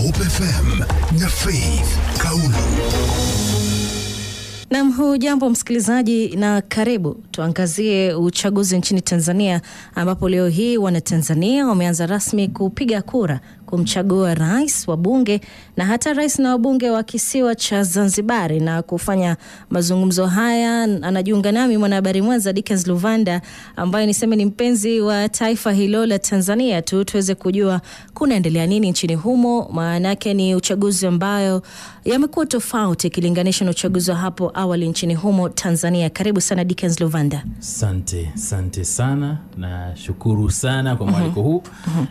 Hope FM na Faith Kaulu. Naam, hujambo msikilizaji na karibu. Tuangazie uchaguzi nchini Tanzania ambapo leo hii Wanatanzania wameanza rasmi kupiga kura kumchagua rais, wabunge na hata rais na wabunge wa kisiwa cha Zanzibar. Na kufanya mazungumzo haya anajiunga nami mwanahabari mwenza Dickens Luvanda ambaye niseme ni mpenzi wa taifa hilo la Tanzania, tuweze kujua kunaendelea nini nchini humo. Maana yake ni uchaguzi ambayo yamekuwa tofauti kilinganisha na uchaguzi wa hapo awali nchini humo Tanzania. Karibu sana Dickens Luvanda. Asante sana na shukuru sana kwa mwaliko huu.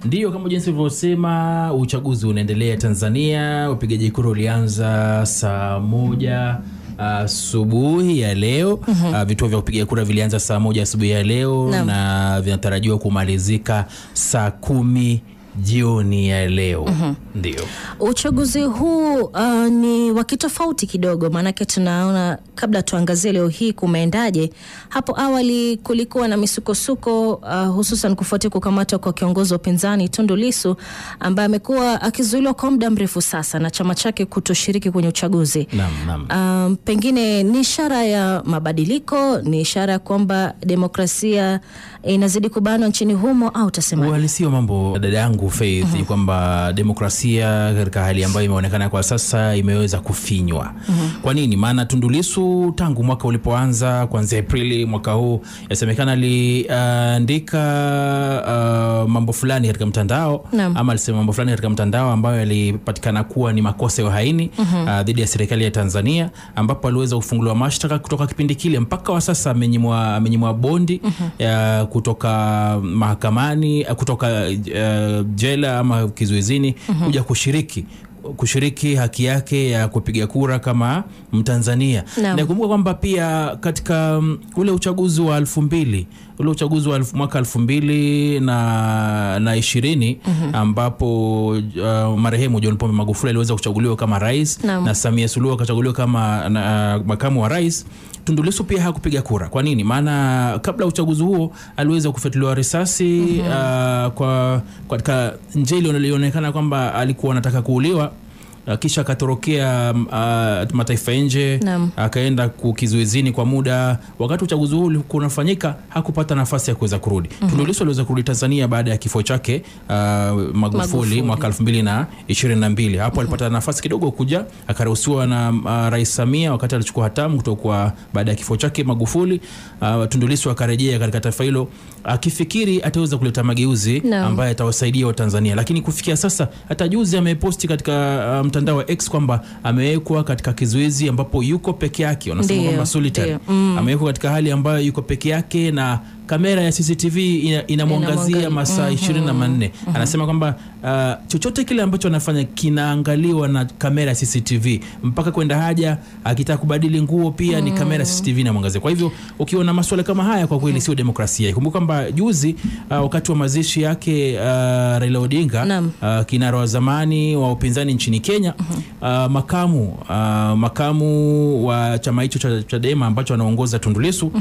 Ndiyo, kama jinsi ulivyosema, uchaguzi unaendelea Tanzania. Upigaji kura ulianza saa 1 asubuhi ya leo. Vituo vya kupiga kura vilianza saa 1 asubuhi ya leo na vinatarajiwa kumalizika saa 10 jioni ya leo. Ndio. Uchaguzi huu ni wakitofauti kidogo, maanake tunaona, kabla tuangazie leo hii kumeendaje, hapo awali kulikuwa na misukosuko hususan kufuatia kukamatwa kwa kiongozi wa upinzani Tundu Lissu ambaye amekuwa akizuiliwa kwa muda mrefu sasa na chama chake kutoshiriki kwenye uchaguzi. Pengine ni ishara ya mabadiliko, ni ishara ya kwamba demokrasia inazidi kubanwa nchini humo, au utasema? Uhalisia mambo dada yangu Faith, kwamba demokrasia katika hali ambayo imeonekana kwa sasa imeweza kufinywa. Kwa nini? Maana Tundu Lissu tangu mwaka ulipoanza kuanzia Aprili mwaka huu, yasemekana aliandika mambo fulani katika mtandao, ama alisema mambo fulani katika mtandao ambayo yalipatikana kuwa ni makosa ya uhaini dhidi ya serikali ya Tanzania, ambapo aliweza kufunguliwa mashtaka kutoka kipindi kile mpaka wa sasa amenyimwa bondi kutoka mahakamani, kutoka jela ama kizuizini kuja kushiriki haki yake ya kupiga kura kama Mtanzania. Na kumbuka kwamba pia katika ule uchaguzi wa 2000, ule uchaguzi wa mwaka 2020 ambapo marehemu John Pombe Magufuli aliweza kuchaguliwa kama rais na Samia Suluhu akachaguliwa kama makamu wa rais, Tundu Lissu pia hakupiga kura. Kwa nini? Maana kabla uchaguzi huo aliweza kufuatiliwa risasi katika njeli ilionekana kwamba alikuwa anataka kuuliwa, kisha akatorokea mataifa nje, akaenda kukizuizini kwa muda. Wakati uchaguzi huu ulikuwa unafanyika hakupata nafasi ya kuweza kurudi. Tundu Lissu aliweza kurudi Tanzania baada ya kifo chake Magufuli mwaka 2022. Hapo alipata nafasi kidogo kuja, akaruhusiwa na Rais Samia wakati alichukua hatamu kutoka baada ya kifo chake Magufuli. Tundu Lissu akarejea katika taifa hilo akifikiri ataweza kuleta mageuzi ambaye atawasaidia wa Tanzania, lakini kufikia sasa hata juzi ameposti katika mtandao wa X kwamba amewekwa katika kizuizi ambapo yuko peke yake, wanasema kwamba solitary. Amewekwa katika hali ambayo yuko peke yake na kamera ya CCTV inamwangazia masaa 24. Anasema kwamba chochote kile ambacho anafanya kinaangaliwa na kamera ya CCTV, mpaka kwenda haja, akitaka kubadili nguo pia ni kamera ya CCTV inamwangazia. Kwa hivyo ukiona masuala kama haya, kwa kweli sio demokrasia. Kumbuka kwamba juzi wakati wa mazishi yake Raila Odinga, kinara wa zamani wa upinzani nchini Kenya, makamu wa chama hicho cha Chadema ambacho anaongoza Tundu Lissu,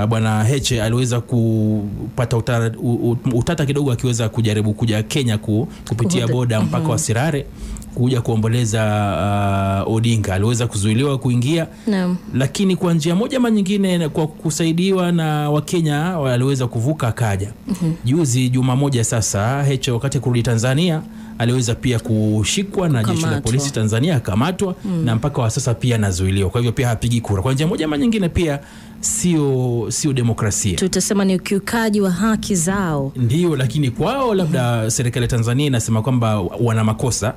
bwana Heche, aliweza kupata utata kidogo akiweza kujaribu kuja Kenya kupitia boda mpaka wa Sirare kuja kuomboleza Odinga. Aliweza kuzuiliwa kuingia, lakini kwa njia moja ama nyingine, kwa kusaidiwa na Wakenya, aliweza kuvuka akaja. Juzi juma moja sasa, Heche wakati kurudi Tanzania aliweza pia kushikwa na jeshi la polisi Tanzania, akamatwa na mpaka wa sasa pia anazuiliwa. Kwa hivyo pia hapigi kura. Kwa njia moja ama nyingine pia sio demokrasia. Tutasema ni ukiukaji wa haki zao. Ndio, lakini kwao labda serikali ya Tanzania inasema kwamba wana makosa.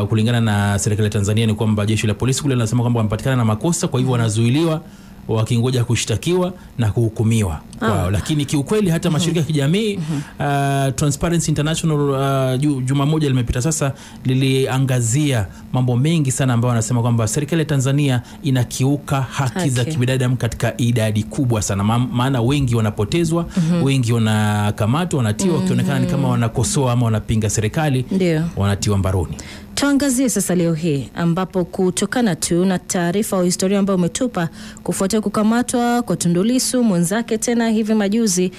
Kulingana na serikali ya Tanzania ni kwamba jeshi la polisi kule linasema kwamba wamepatikana na makosa, kwa hivyo wanazuiliwa wakingoja kushtakiwa na kuhukumiwa kwao. Lakini kiukweli hata mashirika ya kijamii, Transparency International juma moja limepita sasa, liliangazia mambo mengi sana ambayo wanasema kwamba serikali ya Tanzania inakiuka haki za kibinadamu katika idadi kubwa sana. Maana wengi wanapotezwa, wengi wanakamatwa, wanatiwa wakionekana ni kama wanakosoa ama wanapinga serikali, wanatiwa mbaroni. Tuangazie sasa leo hii ambapo kutokana tu na taarifa au historia ambayo umetupa kufuatia kukamatwa kwa Tundu Lissu mwenzake tena hivi majuzi,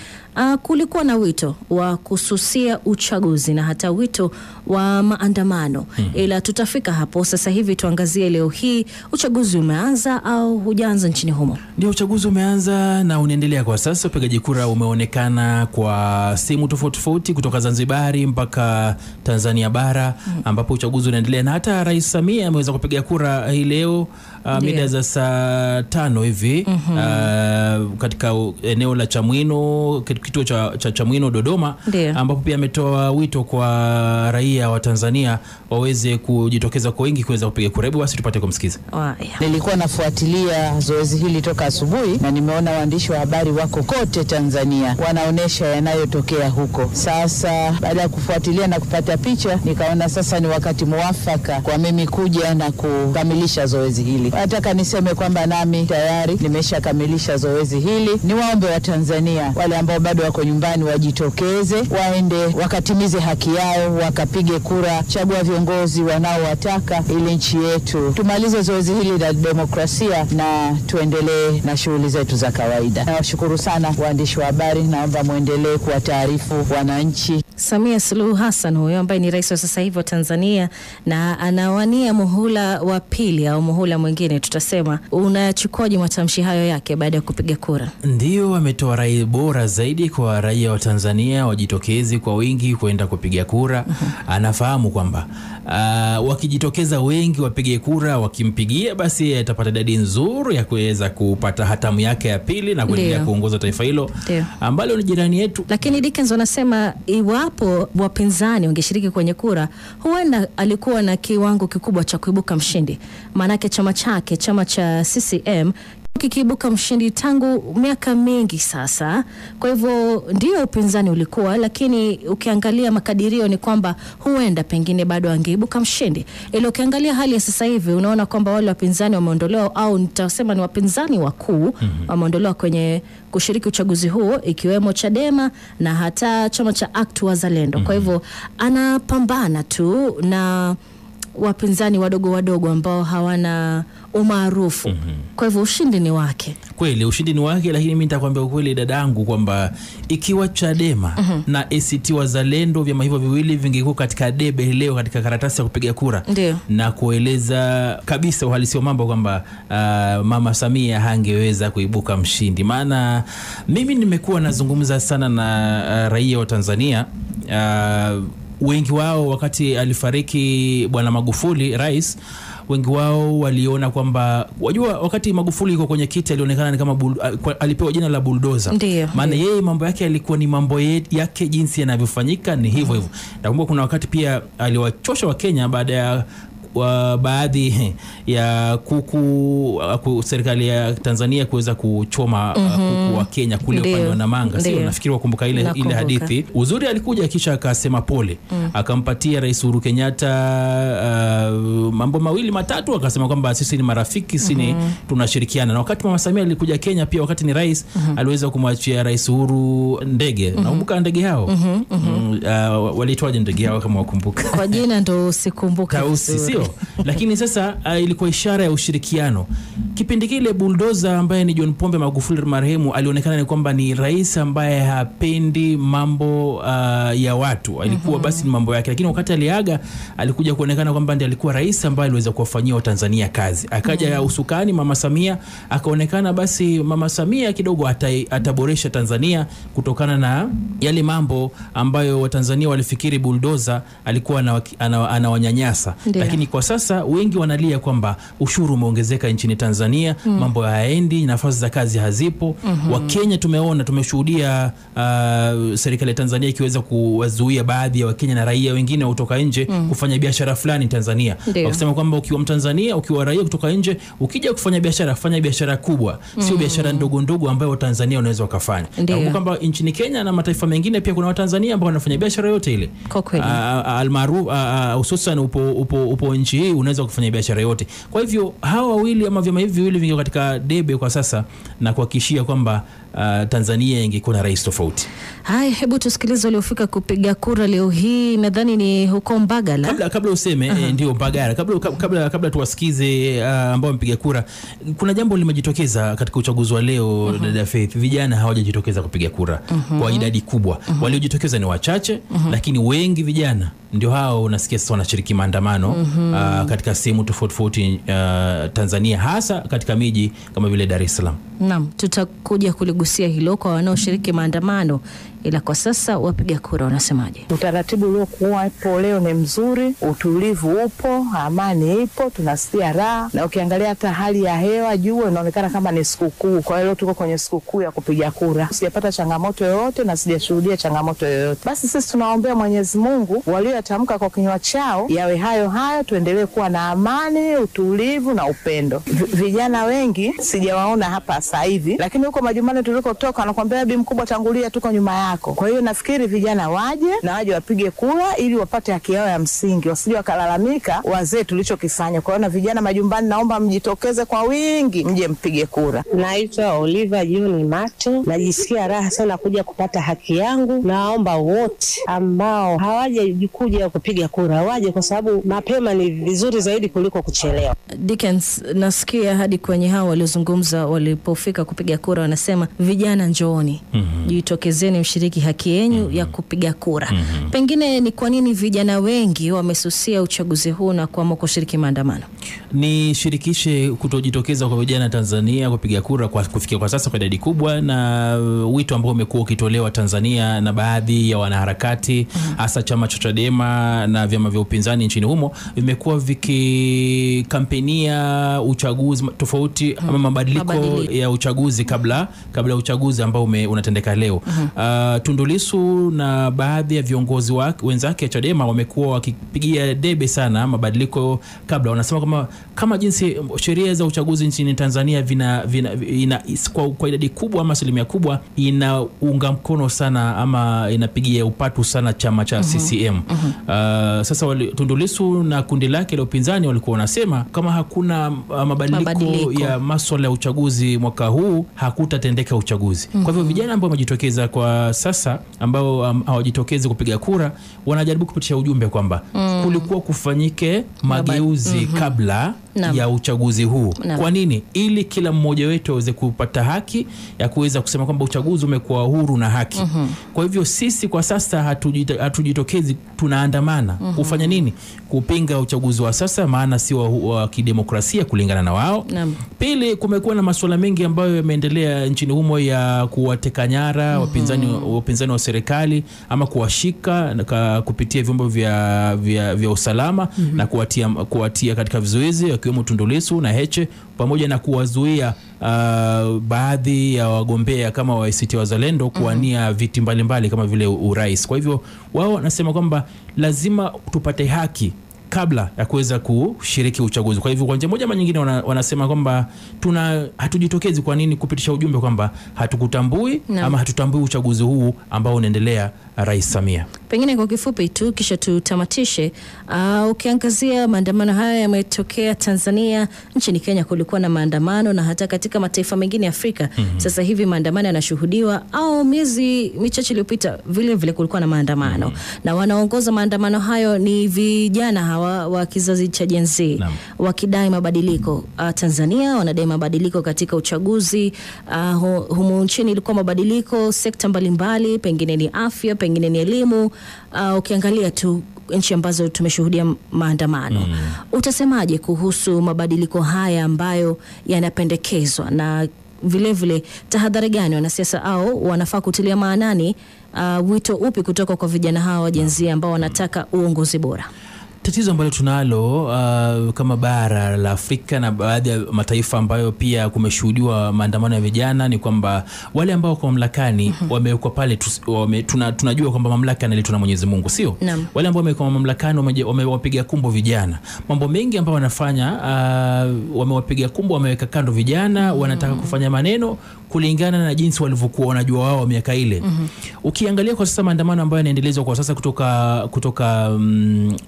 kulikuwa na wito wa kususia uchaguzi na hata wito wa maandamano. Ila tutafika hapo sasa hivi. Tuangazie leo hii, uchaguzi umeanza au hujaanza nchini humo? Ndio, uchaguzi umeanza na unaendelea kwa sasa. Upigaji kura umeonekana kwa sehemu tofauti tofauti kutoka Zanzibari mpaka Tanzania bara, ambapo uchaguzi unaendelea na hata Rais Samia ameweza kupiga kura hii leo mida za saa 5 hivi katika eneo la Chamwino, kituo cha Chamwino Dodoma, ambapo pia ametoa wito kwa raia wa Tanzania waweze kujitokeza kwa wingi kuweza kupiga kura. Hebu basi tupate kumsikiza. Nilikuwa nafuatilia zoezi hili toka asubuhi na nimeona waandishi wa habari wako kote Tanzania wanaonesha yanayotokea huko. Sasa baada ya kufuatilia na kupata picha, nikaona sasa ni wakati mwafaka kwa mimi kuja na kukamilisha zoezi hili. Nataka niseme kwamba nami tayari nimeshakamilisha zoezi hili. Niwaombe wa Tanzania wale ambao bado wako nyumbani wajitokeze, waende wakatimize haki yao, wakapige kura, chagua viongozi wanaowataka ili nchi yetu tumalize zoezi hili la demokrasia na tuendelee na shughuli zetu za kawaida. Nawashukuru sana waandishi wa habari, naomba muendelee kuwataarifu wananchi. Samia Suluhu Hassan huyo ambaye ni rais wa sasa hivi wa Tanzania na anawania muhula wa pili au muhula mwingine tutasema. Unachukuaje matamshi hayo yake baada ya kupiga kura? Ndio, ametoa rai bora zaidi kwa raia wa Tanzania wajitokeze kwa wingi kwenda kupiga kura. Anafahamu kwamba wakijitokeza wengi wapige kura, wakimpigia basi atapata idadi nzuri ya kuweza kupata hatamu yake ya pili na kuendelea kuongoza taifa hilo ambalo ni jirani yetu. Lakini Dickens anasema iwapo wapinzani wangeshiriki kwenye kura, huenda alikuwa na kiwango kikubwa cha kuibuka mshindi. Maanake chama chake, chama cha CCM, kikiibuka mshindi tangu miaka mingi sasa. Kwa hivyo ndio upinzani ulikuwa, lakini ukiangalia makadirio ni kwamba huenda pengine bado angeibuka mshindi. Ile ukiangalia hali ya sasa hivi unaona kwamba wale wapinzani wameondolewa, au nitasema ni wapinzani wakuu wameondolewa kwenye kushiriki uchaguzi huo, ikiwemo Chadema na hata chama cha ACT Wazalendo. Kwa hivyo anapambana tu na wapinzani wadogo ambao hawana umaarufu. Kwa hivyo ushindi ni wake. Kweli ushindi ni wake, lakini mimi nitakwambia ukweli dadangu kwamba ikiwa Chadema na ACT Wazalendo, vyama hivyo viwili vingekuwa katika debe leo katika karatasi ya kupiga kura, na kueleza kabisa uhalisi wa mambo kwamba Mama Samia hangeweza kuibuka mshindi. Maana mimi nimekuwa nazungumza sana na raia wa Tanzania, wengi wao wakati alifariki Bwana Magufuli rais, wengi wao waliona kwamba, wajua, wakati Magufuli yuko kwenye kiti alionekana ni kama alipewa jina la bulldozer. Maana yeye mambo yake alikuwa ni mambo yake jinsi yanavyofanyika ni hivyo hivyo. Nakumbuka kuna wakati pia aliwachosha wa Kenya baada ya baadhi ya kuku serikali ya Tanzania kuweza kuchoma kuku wa Kenya kule upande wa Namanga. Sio, nafikiri wakumbuka ile hadithi. Uzuri alikuja kisha akasema pole, akampatia Rais Uhuru Kenyatta mambo mawili matatu, akasema kwamba sisi ni marafiki, sisi tunashirikiana. Na wakati Mama Samia alikuja Kenya pia wakati ni rais, aliweza kumwachia Rais Uhuru ndege. Nakumbuka ndege hao walitoaje ndege hao kama wakumbuka? Kwa jina ndo sikumbuka. Sio, lakini sasa ilikuwa ishara ya ushirikiano. Kipindi kile bulldozer ambaye ni John Pombe Magufuli marehemu alionekana ni kwamba ni rais ambaye hapendi mambo ya watu, alikuwa basi ni mambo yake. Lakini wakati aliaga alikuja kuonekana kwamba ndiye alikuwa rais ambaye aliweza kuwafanyia Watanzania kazi. Akaja usukani Mama Samia, akaonekana basi Mama Samia kidogo ataboresha Tanzania kutokana na yale mambo ambayo Watanzania walifikiri bulldozer alikuwa anawanyanyasa. Lakini kwa sasa wengi wanalia kwamba ushuru umeongezeka nchini Tanzania, mambo hayaendi, nafasi za kazi hazipo. Wakenya tumeshuhudia serikali ya Tanzania ikiweza kuwazuia baadhi ya Wakenya na raia wengine kutoka nje kufanya biashara fulani Tanzania. Wakisema kwamba ukiwa Mtanzania, ukiwa raia kutoka nje, ukija kufanya biashara, fanya biashara kubwa, sio biashara ndogo ndogo ambayo Watanzania wanaweza wakafanya. Na kwamba nchini Kenya na mataifa mengine pia kuna Watanzania ambao wanafanya biashara yote ile. Almaarufu hususan upo mwa nchi hii unaweza kufanya biashara yote. Kwa hivyo hawa wawili ama vyama hivi viwili vingi katika debe kwa sasa, na kuhakikishia kwamba Tanzania ingekuwa na rais tofauti. Hai, hebu tusikilize waliofika kupiga kura leo hii. Nadhani ni huko Mbagala. Kabla useme ndio Mbagala. Kabla tuwasikize ambao wamepiga kura, kuna jambo limejitokeza katika uchaguzi wa leo. Dada Faith, vijana hawajajitokeza kupiga kura kwa idadi kubwa. Waliojitokeza ni wachache, lakini wengi vijana ndio hao unasikia sasa wanashiriki maandamano katika sehemu tofauti Tanzania, hasa katika miji kama vile Dar es Salaam. Naam, tutakuja kuligusia hilo kwa wanaoshiriki maandamano, ila kwa sasa wapiga kura wanasemaje? Utaratibu uliokuwa hapo leo ni mzuri, utulivu upo, amani ipo, tunasikia raha, na ukiangalia hata hali ya hewa jua inaonekana kama ni sikukuu. Kwa hiyo tuko kwenye sikukuu ya kupiga kura. Sijapata changamoto yoyote na sijashuhudia changamoto yoyote. Basi sisi tunaombea Mwenyezi Mungu waliotamka kwa kinywa chao yawe hayo, tuendelee kuwa na amani, utulivu na upendo. Vijana wengi sijawaona hapa sasa hivi, lakini huko majumbani tulikotoka anakuambia bibi mkubwa tangulia, tuko nyuma yako. Kwa hiyo nafikiri vijana waje wapige kura ili wapate haki yao ya msingi, wasije wakalalamika wazee tulichokifanya. Kwa hiyo na vijana majumbani, naomba mjitokeze kwa wingi, mje mpige kura. Naitwa Oliver John Mato. Najisikia raha sana kuja kupata haki yangu. Naomba wote ambao hawajajikuja kupiga kura waje, kwa sababu mapema ni vizuri zaidi kuliko kuchelewa. Dickens, nasikia hadi kwenye hao waliozungumza walipofika kupiga kura wanasema vijana njooni, jitokezeni mshiriki haki yenu ya kupiga kura. Pengine ni kwa nini vijana wengi wamesusia uchaguzi huu na kuamua kushiriki maandamano? Ni shirikishe kutojitokeza kwa vijana Tanzania kupiga kura kwa kufikia kwa sasa kwa idadi kubwa, na wito ambao umekuwa ukitolewa Tanzania na baadhi ya wanaharakati, hasa chama cha Chadema na vyama vya upinzani nchini humo, vimekuwa vikikampenia uchaguzi tofauti ama mabadiliko ya uchaguzi kabla uchaguzi ambao unatendeka leo. Tundu Lissu na baadhi ya viongozi wenzake Chadema wamekuwa wakipigia debe sana mabadiliko kabla. Wanasema kama jinsi sheria za uchaguzi nchini Tanzania kwa idadi kubwa ama asilimia kubwa inaunga mkono sana ama inapigia upatu sana chama cha CCM. Sasa Tundu Lissu na kundi lake la upinzani walikuwa wanasema kama hakuna mabadiliko ya masuala ya uchaguzi mwaka huu hakutatendeka uchaguzi. Kwa hivyo vijana ambao wamejitokeza kwa sasa, ambao hawajitokezi kupiga kura, wanajaribu kupitisha ujumbe kwamba kulikuwa kufanyike mageuzi kabla ya uchaguzi huu. Kwa nini? Ili kila mmoja wetu aweze kupata haki ya kuweza kusema kwamba uchaguzi umekuwa huru na haki. Kwa hivyo sisi kwa sasa hatujitokezi, tunaandamana. Kufanya nini? Kupinga uchaguzi wa sasa, maana si wa kidemokrasia kulingana na wao. Pili, kumekuwa na masuala mengi ambayo yameendelea nchini humo ya kuwateka nyara wapinzani wa serikali ama kuwashika kupitia vyombo vya usalama na kuwatia katika vizuizi, akiwemo Tundu Lissu na Heche, pamoja na kuwazuia baadhi ya wagombea kama wa ACT Wazalendo kuwania viti mbalimbali kama vile urais. Kwa hivyo wao wanasema kwamba lazima tupate haki kabla ya kuweza kushiriki uchaguzi. Kwa hivyo kwa njia moja ama nyingine wanasema kwamba hatujitokezi. Kwa nini? Kupitisha ujumbe kwamba hatukutambui ama hatutambui uchaguzi huu ambao unaendelea Rais Samia. Pengine kwa kifupi tu kisha tutamatishe, ukiangazia maandamano haya yametokea Tanzania, nchini Kenya kulikuwa na maandamano na hata katika mataifa mengine ya Afrika. Sasa hivi maandamano yanashuhudiwa, au miezi michache iliyopita vile kulikuwa na maandamano. Na wanaongoza maandamano hayo ni vijana hawa wa kizazi cha Gen Z wakidai mabadiliko. Tanzania wanadai mabadiliko katika uchaguzi. Humu nchini ilikuwa mabadiliko sekta mbalimbali, pengine ni afya, pengine ni elimu. Ukiangalia tu nchi ambazo tumeshuhudia maandamano, utasemaje kuhusu mabadiliko haya ambayo yanapendekezwa, na vile tahadhari gani wanasiasa au wanafaa kutilia maanani? Wito upi kutoka kwa vijana hawa wa Gen Z ambao wanataka uongozi bora? Tatizo ambalo tunalo kama bara la Afrika na baadhi ya mataifa ambayo pia kumeshuhudiwa maandamano ya vijana ni kwamba wale ambao kwa mamlakani wamewekwa pale, tunajua kwamba mamlaka inaletwa na Mwenyezi Mungu, sio? Wale ambao wamekuwa mamlakani wamewapiga kumbo vijana. Mambo mengi ambayo wanafanya wamewapiga kumbo, wameweka kando vijana, wanataka kufanya maneno kulingana na jinsi walivyokuwa wanajua wao miaka ile. Ukiangalia kwa sasa maandamano ambayo yanaendelezwa kwa sasa kutoka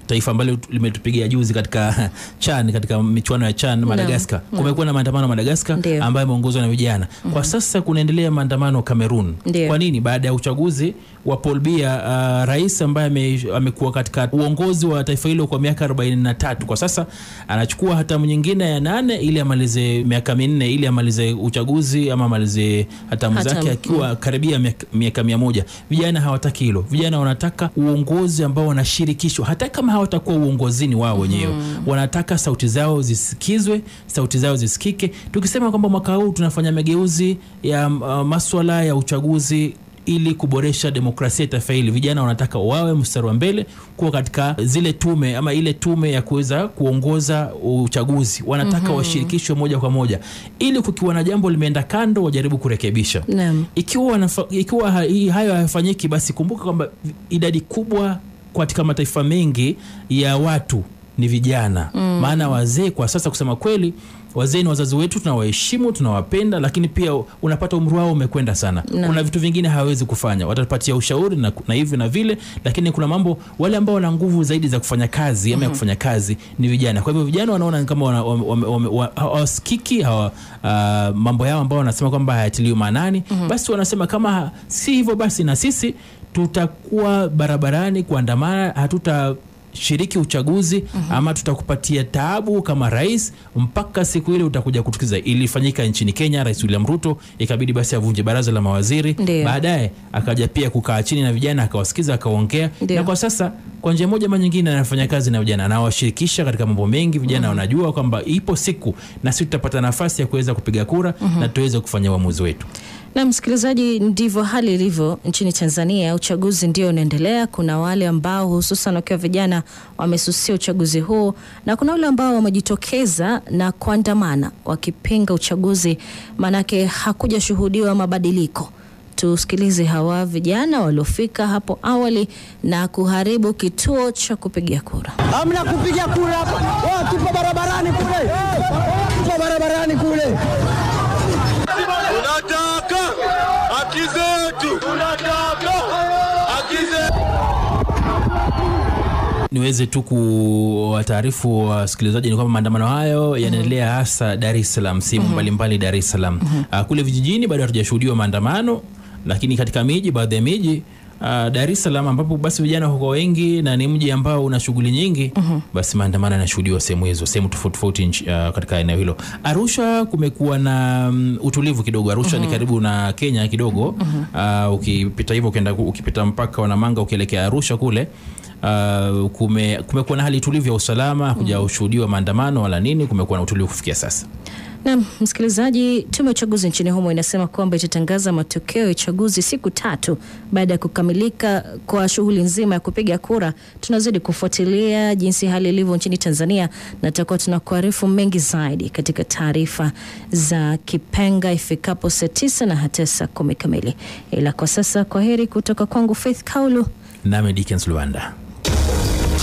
taifa mbali ambalo limetupigia juzi katika CHAN, katika michuano ya CHAN Madagascar. Kumekuwa na maandamano Madagascar ambayo yameongozwa na vijana. Kwa sasa kunaendelea maandamano Cameroon. Kwa nini? Baada ya uchaguzi wa Paul Biya, rais ambaye amekuwa katika uongozi wa taifa hilo kwa miaka 43, kwa sasa anachukua hatamu nyingine ya 8 ili amalize miaka 4 ili amalize uchaguzi ama amalize hatamu zake akiwa karibia miaka 100. Vijana hawataki hilo. Vijana wanataka uongozi ambao wanashirikishwa, hata kama hawatakuwa uongozini wao wenyewe. Wanataka sauti zao zisikizwe, sauti zao zisikike. Tukisema kwamba mwaka huu tunafanya mageuzi ya masuala ya uchaguzi ili kuboresha demokrasia taifa hili, vijana wanataka wawe mstari wa mbele kuwa katika zile tume ama ile tume ya kuweza kuongoza uchaguzi. Wanataka washirikishwe moja kwa moja ili kukiwa na jambo limeenda kando wajaribu kurekebisha. Ikiwa hayo hayafanyiki, basi kumbuka kwamba idadi kubwa katika mataifa mengi ya watu ni vijana. Maana wazee kwa sasa, kusema kweli, wazee ni wazazi wetu, tunawaheshimu, tunawapenda, lakini pia unapata umri wao umekwenda sana. Kuna vitu vingine hawezi kufanya. Watapatia ushauri na hivi na vile, lakini kuna mambo, wale ambao wana nguvu zaidi za kufanya kazi ama kufanya kazi ni vijana. Kwa hivyo vijana wanaona kama hawasikiki, mambo yao ambao wanasema kwamba hayatiliwi maanani. Basi wanasema kama si hivyo, basi na sisi tutakuwa barabarani kuandamana, shiriki uchaguzi ama tutakupatia taabu kama rais mpaka siku ile utakuja kutukiza. Ilifanyika nchini Kenya, Rais William Ruto ikabidi basi avunje baraza la mawaziri. Baadaye akaja pia kukaa chini na vijana akawasikiza, akaongea. Na kwa sasa kwa njia moja ama nyingine anafanya kazi na vijana, anawashirikisha katika mambo mengi. Vijana wanajua kwamba ipo siku na sisi tutapata nafasi ya kuweza kupiga kura na tuweze kufanya uamuzi wetu. Na msikilizaji, ndivyo hali ilivyo nchini Tanzania. Uchaguzi ndio unaendelea. Kuna wale ambao hususan wakiwa vijana wamesusia uchaguzi huu, na kuna wale ambao wamejitokeza na kuandamana wakipinga uchaguzi, manake hakuja shuhudiwa mabadiliko. Tusikilize hawa vijana waliofika hapo awali na kuharibu kituo cha kupigia kura. Hamna kupiga kura hapa. Tupo barabarani kule. Tupo barabarani kule. Tunataka haki zetu. Tunataka haki zetu. Niweze tu kuwataarifu wasikilizaji ni kwamba maandamano hayo yanaendelea hasa Dar es Salaam, sehemu mbalimbali Dar es Salaam. Kule vijijini bado hatujashuhudiwa maandamano, lakini katika miji, baadhi ya miji Dar es Salaam ambapo basi vijana huko wengi na ni mji ambao una shughuli nyingi, basi maandamano yanashuhudiwa sehemu hizo, sehemu tofauti katika eneo hilo. Arusha kumekuwa na utulivu kidogo. Arusha ni karibu na Kenya kidogo. Ukipita hivyo ukipita mpaka wa Namanga ukielekea Arusha kule, kumekuwa na hali tulivu ya usalama, hujashuhudiwa maandamano wala nini. Kumekuwa na utulivu kufikia sasa. Na msikilizaji, tume ya uchaguzi nchini humo inasema kwamba itatangaza matokeo ya uchaguzi siku 3 baada ya kukamilika kwa shughuli nzima ya kupiga kura. Tunazidi kufuatilia jinsi hali ilivyo nchini Tanzania na tutakuwa tunakuarifu mengi zaidi katika taarifa za Kipenga ifikapo saa 9 na hata saa 10 kamili. Ila kwa sasa, kwa heri kutoka kwangu Faith Kaulu. Nami Dickens Luanda.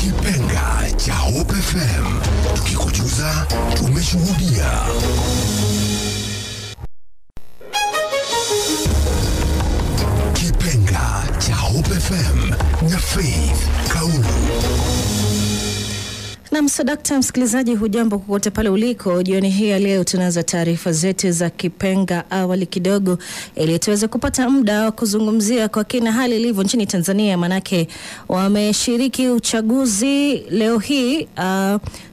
Kipenga cha Hope FM, tukikujuza tumeshuhudia. Kipenga cha Hope FM na Faith Kaulu. Na msadakta msikilizaji, hujambo kokote pale uliko. Jioni hii ya leo tunaanza taarifa zetu za Kipenga awali kidogo, ili tuweze kupata muda wa kuzungumzia kwa kina hali ilivyo nchini Tanzania, manake wameshiriki uchaguzi leo hii.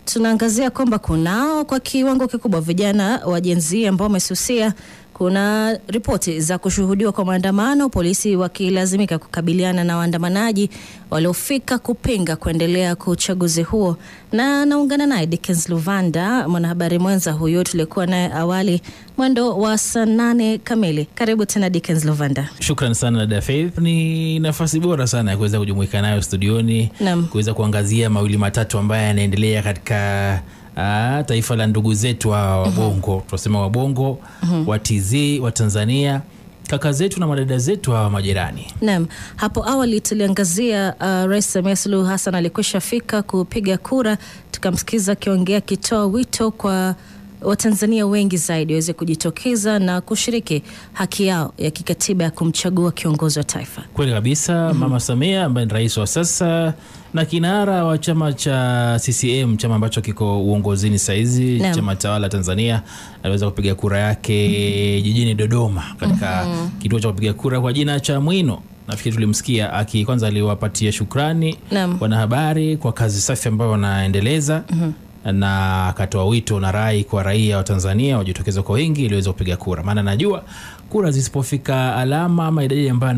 Tunaangazia kwamba kunao kwa kiwango kikubwa vijana wa Gen Z ambao wamesusia. Kuna ripoti za kushuhudiwa kwa maandamano, polisi wakilazimika kukabiliana na waandamanaji waliofika kupinga kuendelea kwa uchaguzi huo. Na naungana naye Dickens Luvanda, mwanahabari mwenza huyo tulikuwa naye awali mwendo wa saa 8 kamili. Karibu tena Dickens Luvanda. Shukrani sana dada Faith. Ni nafasi bora sana ya kuweza kujumuika nayo studioni, kuweza kuangazia mawili matatu ambayo yanaendelea katika taifa la ndugu zetu wa Wabongo. Tunasema Wabongo, wa TZ, wa Tanzania, kaka zetu na madada zetu wa majirani. Naam, hapo awali tuliangazia Rais Samia Suluhu Hassan alikwisha fika kupiga kura. Tukamsikiza akiongea kitoa wito kwa Watanzania wengi zaidi waweze kujitokeza na kushiriki haki yao ya kikatiba ya kumchagua kiongozi wa taifa. Kweli kabisa. Mama Samia ambaye ni rais wa sasa na kinara wa chama cha CCM, chama ambacho kiko uongozini saizi, chama tawala Tanzania, aliweza kupiga kura yake jijini Dodoma katika kituo cha kupiga kura kwa jina cha Mwino. Nafikiri tulimsikia kwanza aliwapatia shukrani wanahabari kwa kazi safi ambayo wanaendeleza. Na akatoa wito na rai kwa raia wa Tanzania wajitokeze kwa wingi ili waweze kupiga kura. Maana najua kura zisipofika alama ama idadi ambayo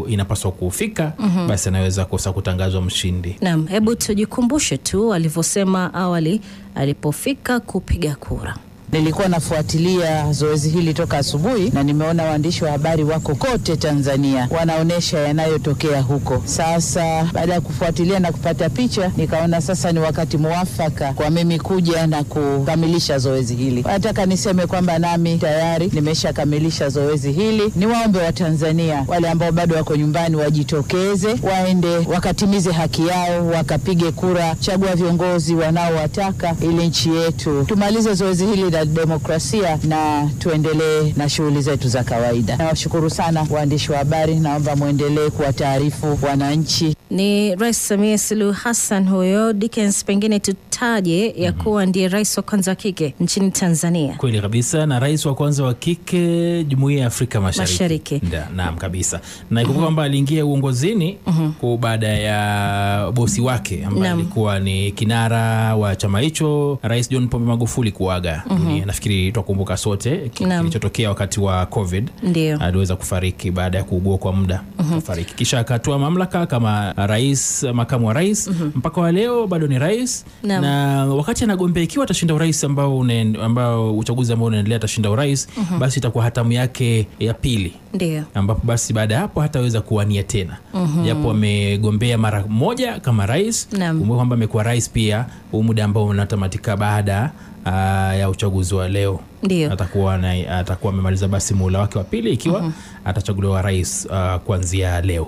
inapaswa kufika, basi anaweza kosa kutangazwa mshindi. Naam, hebu tujikumbushe tu alivyosema awali alipofika kupiga kura. Nilikuwa nafuatilia zoezi hili toka asubuhi na nimeona waandishi wa habari wako kote Tanzania wanaonesha yanayotokea huko. Sasa baada ya kufuatilia na kupata picha, nikaona sasa ni wakati muafaka kwa mimi kuja na kukamilisha zoezi hili. Nataka niseme kwamba nami tayari nimeshakamilisha zoezi hili. Niwaombe wa Tanzania wale ambao bado wako nyumbani wajitokeze, waende wakatimize haki yao, wakapige kura, chagua viongozi wanaowataka ili nchi yetu tumalize zoezi hili la demokrasia na tuendelee na shughuli zetu za kawaida. Nawashukuru sana waandishi wa habari, naomba muendelee kuwataarifu wananchi. Ni Rais Samia Suluhu Hassan huyo. Dickens, pengine tutaje ya kuwa ndiye rais wa kwanza wa kike nchini Tanzania. Kweli kabisa, na rais wa kwanza wa kike Jumuiya ya Afrika Mashariki. Naam kabisa. Na ikumbuka kwamba aliingia uongozini kwa baada ya bosi wake ambaye alikuwa ni kinara wa chama hicho, Rais John Pombe Magufuli kuaga. Nafikiri tutakumbuka sote kilichotokea wakati wa COVID. Aliweza kufariki baada ya kuugua kwa muda. Kufariki. Kisha akatoa mamlaka kama rais, makamu wa rais, mpaka wa leo bado ni rais. Na wakati anagombea ikiwa atashinda urais ambao uchaguzi ambao unaendelea atashinda urais, basi itakuwa hatamu yake ya pili. Ambapo basi baada ya hapo hataweza kuwania tena. Japo amegombea mara moja kama rais, kumbuka kwamba amekuwa rais pia muda ambao unatamatika baada ya uchaguzi wa leo. Atakuwa amemaliza basi muhula wake wa pili ikiwa atachaguliwa rais kuanzia leo.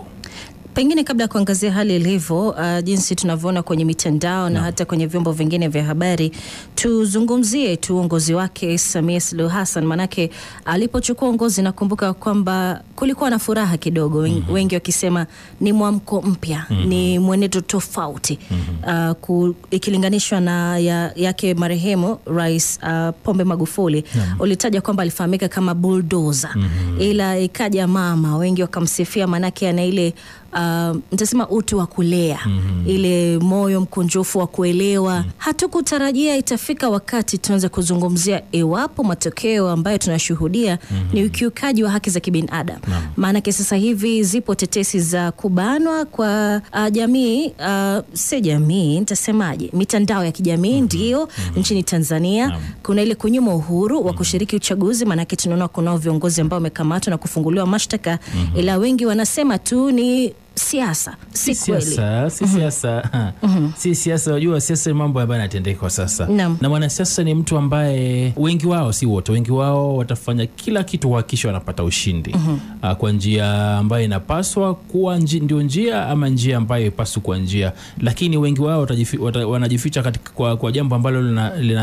Pengine kabla ya kuangazia hali ilivyo, jinsi tunavyoona kwenye mitandao na hata kwenye vyombo vingine vya habari, tuzungumzie uongozi wake Samia Suluhu Hassan. Manake alipochukua uongozi nakumbuka kwamba kulikuwa na furaha kidogo, wengi wakisema ni mwamko mpya, ni mwenendo tofauti ikilinganishwa na yake marehemu Rais Pombe Magufuli. Ulitaja kwamba alifahamika kama bulldozer, ila ikaja mama, wengi wakamsifia manake ana ile nitasema utu wa kulea, ile moyo mkunjufu wa kuelewa. Hatukutarajia itafika wakati tuanze kuzungumzia iwapo matokeo ambayo tunashuhudia ni ukiukaji wa haki za kibinadamu. Maana sasa hivi zipo tetesi za kubanwa kwa jamii, si jamii, nitasemaje, mitandao ya kijamii ndio nchini Tanzania. Kuna ile kunyima uhuru wa kushiriki uchaguzi, maana tunaona kuna viongozi ambao wamekamatwa na kufunguliwa mashtaka, ila wengi wanasema tu ni siasa. Si siasa. Unajua siasa ni mambo ambayo yanatendeka kwa sasa. Na mwanasiasa ni mtu ambaye wengi wao, si wote, wengi wao watafanya kila kitu kuhakikisha wanapata ushindi kwa njia ambayo inapaswa kuwa ndio njia ama njia ambayo ipaswa kuwa njia. Lakini wengi wao wanajificha katika kwa jambo ambalo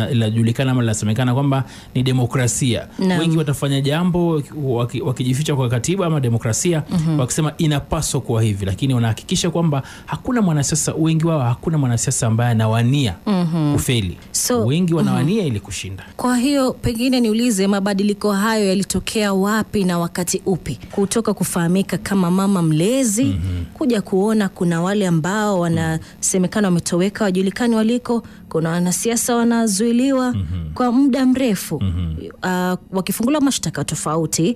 linajulikana ama linasemekana kwamba ni demokrasia. Wengi watafanya jambo wakijificha kwa katiba ama demokrasia, wakisema inapaswa kuwa hivi, lakini wanahakikisha kwamba hakuna mwanasiasa, wengi wao hakuna mwanasiasa ambaye anawania kufeli. Wengi wanawania ili kushinda. Kwa hiyo pengine niulize, mabadiliko hayo yalitokea wapi na wakati upi? Kutoka kufahamika kama mama mlezi kuja kuona kuna wale ambao wanasemekana wametoweka, wajulikani waliko, kuna wanasiasa wanazuiliwa kwa muda mrefu, wakifunguliwa mashtaka tofauti.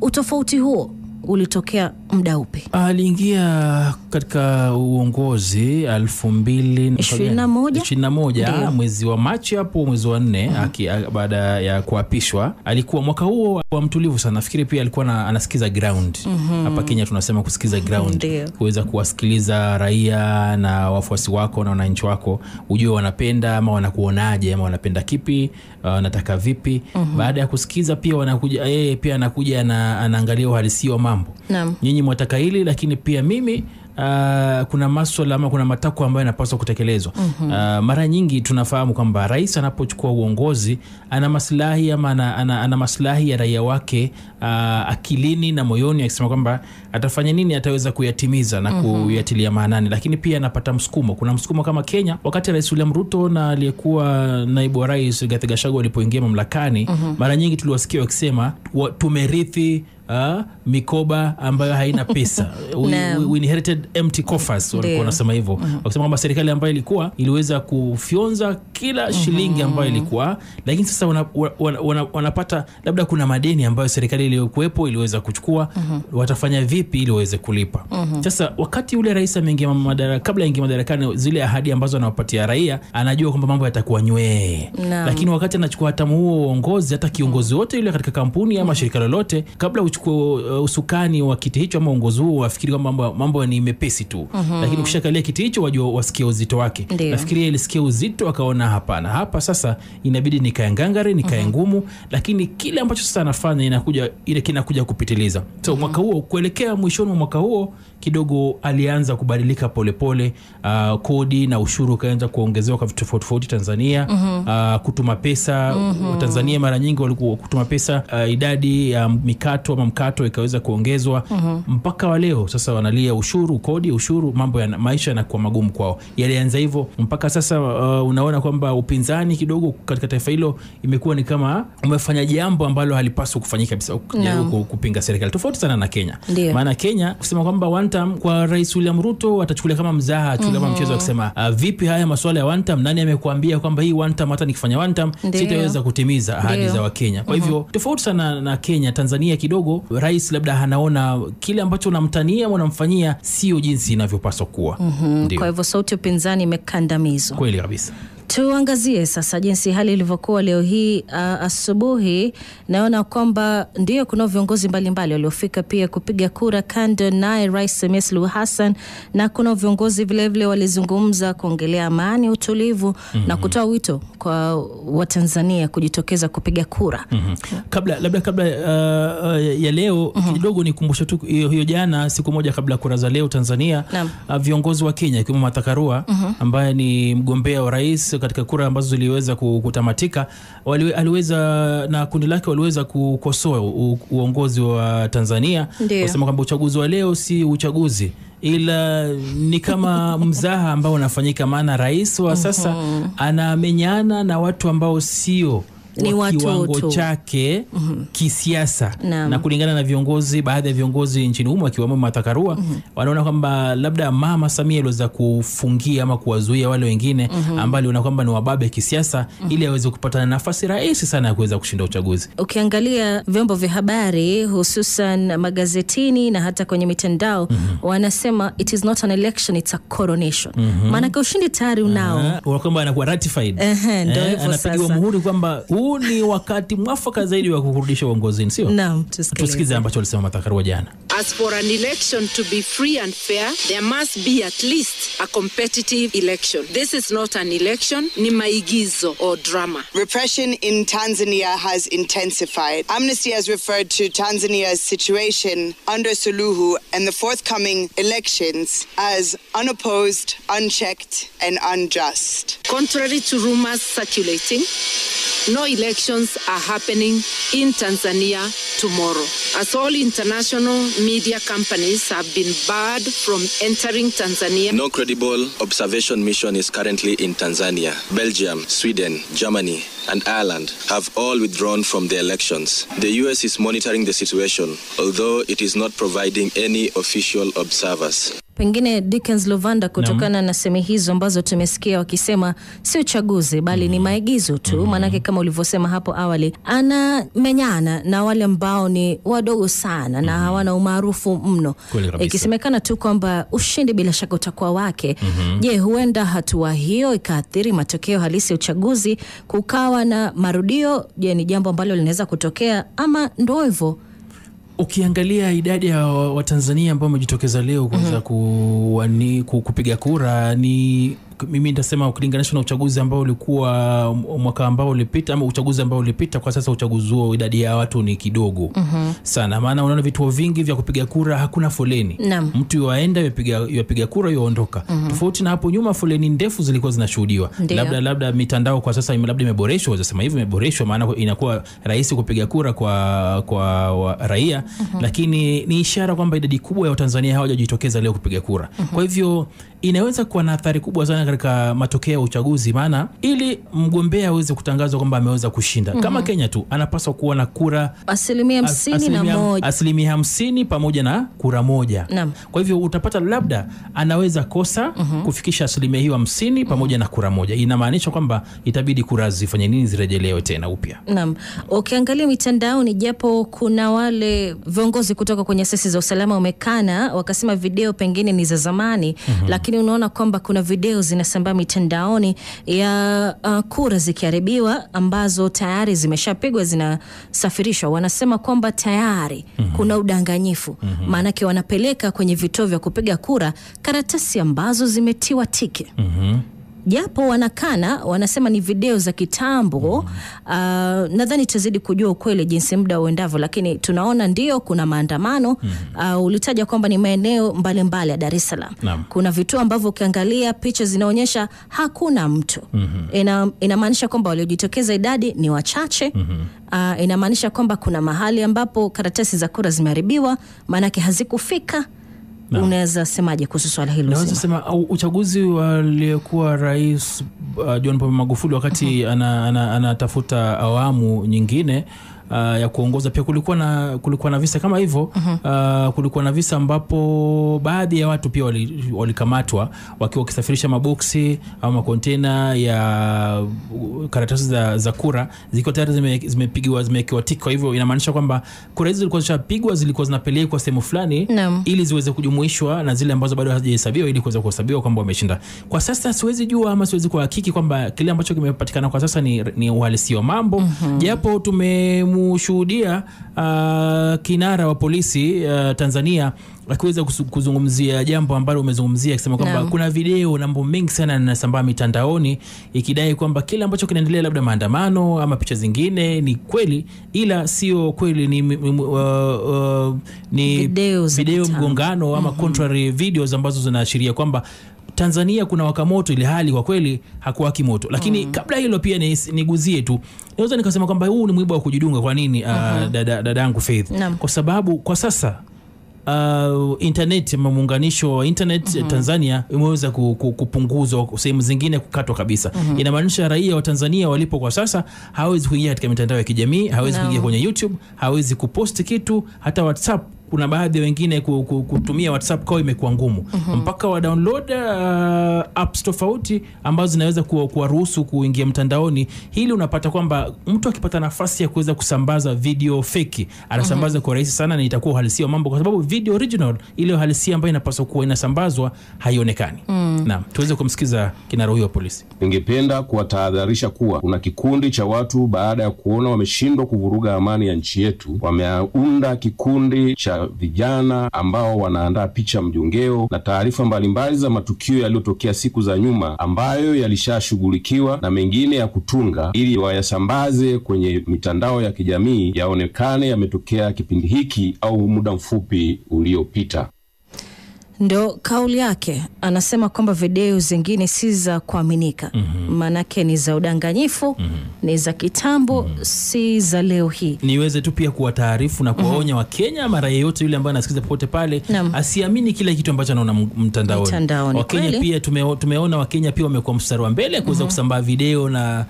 Utofauti huo ulitokea muda upi? Aliingia katika uongozi 2021 mwezi wa Machi, hapo mwezi wa 4 baada ya kuapishwa. Alikuwa mwaka huo wa mtulivu sana. Nafikiri pia alikuwa anasikiza ground. Hapa Kenya tunasema kusikiza ground. Kuweza kuwasikiliza raia na wafuasi wako na wananchi wako, ujue wanapenda ama wanakuonaje ama wanapenda kipi, wanataka vipi. Baada ya kusikiza pia wanakuja, yeye pia anakuja na anaangalia uhalisia wa mambo. Nyinyi mwataka hili, lakini pia mimi kuna masuala ama kuna matakwa ambayo yanapaswa kutekelezwa. Mara nyingi tunafahamu kwamba rais anapochukua uongozi ana maslahi ama ana maslahi ya raia wake akilini na moyoni, akisema kwamba atafanya nini ataweza kuyatimiza na kuyatilia maanani. Lakini pia anapata msukumo. Kuna msukumo kama Kenya wakati Rais William Ruto na aliyekuwa naibu wa rais Rigathi Gachagua walipoingia mamlakani, mara nyingi tuliwasikia wakisema tumerithi mikoba ambayo haina pesa. We inherited empty coffers, walikuwa wanasema hivyo. Wakisema kwamba serikali ambayo ilikuwa iliweza kufyonza kila shilingi ambayo ilikuwa, lakini sasa wanapata labda kuna madeni ambayo serikali iliyokuepo iliweza kuchukua, watafanya vipi ili waweze kulipa. Sasa wakati ule rais ameingia kabla aingie madarakani, zile ahadi ambazo anawapatia raia, anajua kwamba mambo yatakuwa nywee. Lakini wakati anachukua hatamu huo uongozi, hata kiongozi wote yule katika kampuni ama shirika lolote, kabla uchukue usukani wa kiti hicho ama uongozi huo, wafikiri kwamba mambo ni mepesi tu. Lakini ukishakalia kiti hicho wajua wasikia uzito wake. Nafikiria ilisikia uzito, akaona hapana, hapa sasa inabidi nikae ngangari, nikae ngumu. Lakini kile ambacho sasa anafanya kinakuja kupitiliza. So mwaka huo, kuelekea mwishoni wa mwaka huo, kidogo alianza kubadilika polepole. Kodi na ushuru kaanza kuongezewa kwa vitu tofauti Tanzania. Kutuma pesa, Tanzania mara nyingi walikuwa kutuma pesa, idadi ya mikato ama mkato ikaweza kuongezwa. Mpaka wa leo sasa wanalia ushuru, kodi, ushuru, mambo ya maisha yanakuwa magumu kwao. Yalianza hivyo mpaka sasa unaona kwamba upinzani kidogo katika taifa hilo imekuwa ni kama umefanya jambo ambalo halipaswi kufanyika kabisa, kupinga serikali. Tofauti sana na Kenya. Maana Kenya kusema kwamba one term kwa Rais William Ruto atachukulia kama mzaha, kama mchezo, akisema vipi haya masuala ya one term, nani amekuambia kwamba hii one term hata nikifanya one term sitaweza kutimiza ahadi za Wakenya. Kwa hivyo tofauti sana na Kenya, Tanzania kidogo rais labda anaona kile ambacho unamtania au unamfanyia sio jinsi inavyopaswa kuwa. Kwa hivyo sauti ya upinzani imekandamizwa. Kweli kabisa. Tuangazie sasa jinsi hali ilivyokuwa leo hii asubuhi. Naona kwamba ndio kuna viongozi mbalimbali waliofika pia kupiga kura kando naye Rais Samia Suluhu Hassan, na kuna viongozi vile vile walizungumza kuongelea amani, utulivu na kutoa wito kwa Watanzania kujitokeza kupiga kura. Kabla ya leo kidogo nikumbushe tu hiyo jana, siku moja kabla kura za leo Tanzania, viongozi wa Kenya kama Martha Karua ambaye ni mgombea wa rais katika kura ambazo ziliweza kutamatika, aliweza na kundi lake waliweza kukosoa uongozi wa Tanzania, kusema kwamba uchaguzi wa leo si uchaguzi, ila ni kama mzaha ambao unafanyika. Maana rais wa sasa anamenyana na watu ambao sio ni kiwango chake kisiasa. Na kulingana na viongozi, baadhi ya viongozi nchini humo akiwemo Martha Karua, wanaona kwamba labda Mama Samia aliweza kufungia ama kuwazuia wale wengine ambao wanaona kwamba ni wababe kisiasa, ili aweze kupata nafasi rahisi sana ya kuweza kushinda uchaguzi. Ukiangalia vyombo vya habari, hususan magazetini na hata kwenye mitandao, wanasema it is not an election, it's a coronation. Maana kwa ushindi tayari unao, kwamba anakuwa ratified. Ndio hivyo sasa. Anapigiwa muhuri kwamba huu ni wakati mwafaka zaidi wa kurudisha uongozini, sio? Naam, tusikize ambacho alisema Martha Karua jana. As for an election to be free and fair, there must be at least a competitive election. This is not an election, ni maigizo or drama. Repression in Tanzania has intensified. Amnesty has referred to Tanzania's situation under Suluhu and the forthcoming elections as unopposed, unchecked, and unjust. Contrary to rumors circulating, no elections are happening in Tanzania tomorrow, as all international media companies have been barred from entering Tanzania. No credible observation mission is currently in Tanzania. Belgium, Sweden, Germany, and Ireland have all withdrawn from the elections. The US is monitoring the situation, although it is not providing any official observers. Pengine Dickens Lovanda kutokana na semi hizo ambazo tumesikia wakisema si uchaguzi bali ni maigizo tu. Manake kama ulivyosema hapo awali, anamenyana na wale ambao ni wadogo sana na hawana umaarufu mno. Ikisemekana tu kwamba ushindi bila shaka utakuwa wake. Je, huenda hatua hiyo ikaathiri matokeo halisi ya uchaguzi, kukawa na marudio? Je, ni jambo ambalo linaweza kutokea ama ndio hivyo? Ukiangalia idadi ya Watanzania ambao wamejitokeza leo kwanza kupiga kura, ni mimi nitasema ukilinganisha na uchaguzi ambao ulikuwa mwaka ambao ulipita ama uchaguzi ambao ulipita, kwa sasa uchaguzi huo idadi ya watu ni kidogo sana. Maana unaona vituo vingi vya kupiga kura hakuna foleni. Mtu yuaenda yapiga kura yuondoka. Tofauti na hapo nyuma foleni ndefu zilikuwa zinashuhudiwa. Labda mitandao kwa sasa labda imeboreshwa, wazasema hivi imeboreshwa, maana inakuwa rahisi kupiga kura kwa raia, lakini ni ishara kwamba idadi kubwa ya Watanzania hawajajitokeza leo kupiga kura. Kwa hivyo inaweza kuwa na athari kubwa sana katika matokeo ya uchaguzi, maana ili mgombea aweze kutangazwa kwamba ameweza kushinda, kama Kenya tu anapaswa kuwa na kura 50% pamoja na kura moja. Kwa hivyo utapata labda anaweza kosa kufikisha 50% pamoja na kura moja. Inamaanisha kwamba itabidi kura zifanye nini, zirejelewe tena upya. Ukiangalia mitandaoni, japo kuna wale viongozi kutoka kwenye asasi za usalama wamekana wakasema video pengine ni za zamani, lakini unaona kwamba kuna video zinasambaa mitandaoni ya kura zikiharibiwa ambazo tayari zimeshapigwa, zinasafirishwa. Wanasema kwamba tayari kuna udanganyifu. Maanake wanapeleka kwenye vituo vya kupiga kura karatasi ambazo zimetiwa tiki. Japo wanakana, wanasema ni video za kitambo. Nadhani tazidi kujua ukweli jinsi muda uendavyo, lakini tunaona ndio kuna maandamano. Ulitaja kwamba ni maeneo mbalimbali ya Dar es Salaam. Kuna vituo ambavyo ukiangalia picha zinaonyesha hakuna mtu. Inamaanisha kwamba waliojitokeza idadi ni wachache. Inamaanisha kwamba kuna mahali ambapo karatasi za kura zimeharibiwa, maanake hazikufika. Unaweza semaje kuhusu swala hilo? Naweza sema uchaguzi waliokuwa Rais John Pombe Magufuli wakati anatafuta awamu nyingine ya kuongoza, pia kulikuwa na visa kama hivyo. Kulikuwa na visa ambapo baadhi ya watu pia walikamatwa wakiwa wakisafirisha maboksi au makontena ya karatasi za kura zikiwa tayari zimewekewa tiki. Kwa hivyo inamaanisha kwamba kura hizo zilikuwa zishapigwa, zilikuwa zinapelekwa sehemu fulani ili ziweze kujumuishwa na zile ambazo bado hazijahesabiwa ili kuweza kuhesabiwa kwamba wameshinda. Kwa sasa siwezi jua ama siwezi kuhakiki kwamba kile ambacho kimepatikana kwa sasa ni uhalisia wa mambo. Japo tumemshuhudia kinara wa polisi Tanzania akiweza kuzungumzia jambo ambalo umezungumzia, akisema kwamba kuna video na mambo mengi sana yanasambaa mitandaoni ikidai kwamba kile ambacho kinaendelea labda maandamano ama picha zingine ni kweli, ila sio kweli, ni video mgongano ama contrary videos ambazo zinaashiria kwamba Tanzania kuna waka moto ile hali kwa kweli hakuwaki moto. Lakini kabla hilo pia niguzie tu, naweza nikasema kwamba huu ni mwiba wa kujidunga. Kwa nini dadangu Faith? Kwa sababu kwa sasa internet, muunganisho wa internet Tanzania imeweza kupunguzwa, sehemu zingine kukatwa kabisa. Inamaanisha raia wa Tanzania walipo kwa sasa hawezi kuingia katika mitandao ya kijamii, hawezi kuingia kwenye YouTube, hawezi kupost kitu, hata WhatsApp. Kuna baadhi wengine kutumia WhatsApp kwa imekuwa ngumu. Mpaka wa download apps tofauti ambazo zinaweza kuwaruhusu kuingia mtandaoni. Hili unapata kwamba mtu akipata nafasi ya kuweza kusambaza video fake, anasambaza kwa rahisi sana na itakuwa uhalisia mambo, kwa sababu video original ile uhalisia ambayo inapaswa kuwa inasambazwa haionekani. Naam, tuweze kumsikiza kinara huyo wa polisi. Ningependa kuwatahadharisha kuwa kuna kikundi cha watu, baada ya kuona wameshindwa kuvuruga amani ya nchi yetu, wameunda kikundi cha vijana ambao wanaandaa picha mjongeo na taarifa mbalimbali za matukio yaliyotokea siku za nyuma ambayo yalishashughulikiwa na mengine ya kutunga, ili wayasambaze kwenye mitandao ya kijamii yaonekane yametokea kipindi hiki au muda mfupi uliopita. Ndo kauli yake. Anasema kwamba video zingine si za kuaminika. Manake ni za udanganyifu, ni za kitambo, si za leo hii. Niweze tu pia kuwa taarifu na kuwaonya wa Kenya, mara yeyote yule ambaye anasikiza popote pale, asiamini kila kitu ambacho anaona mtandaoni. Wa Kenya pia tumeona wa Kenya pia wamekuwa mstari wa mbele kuweza kusambaa video na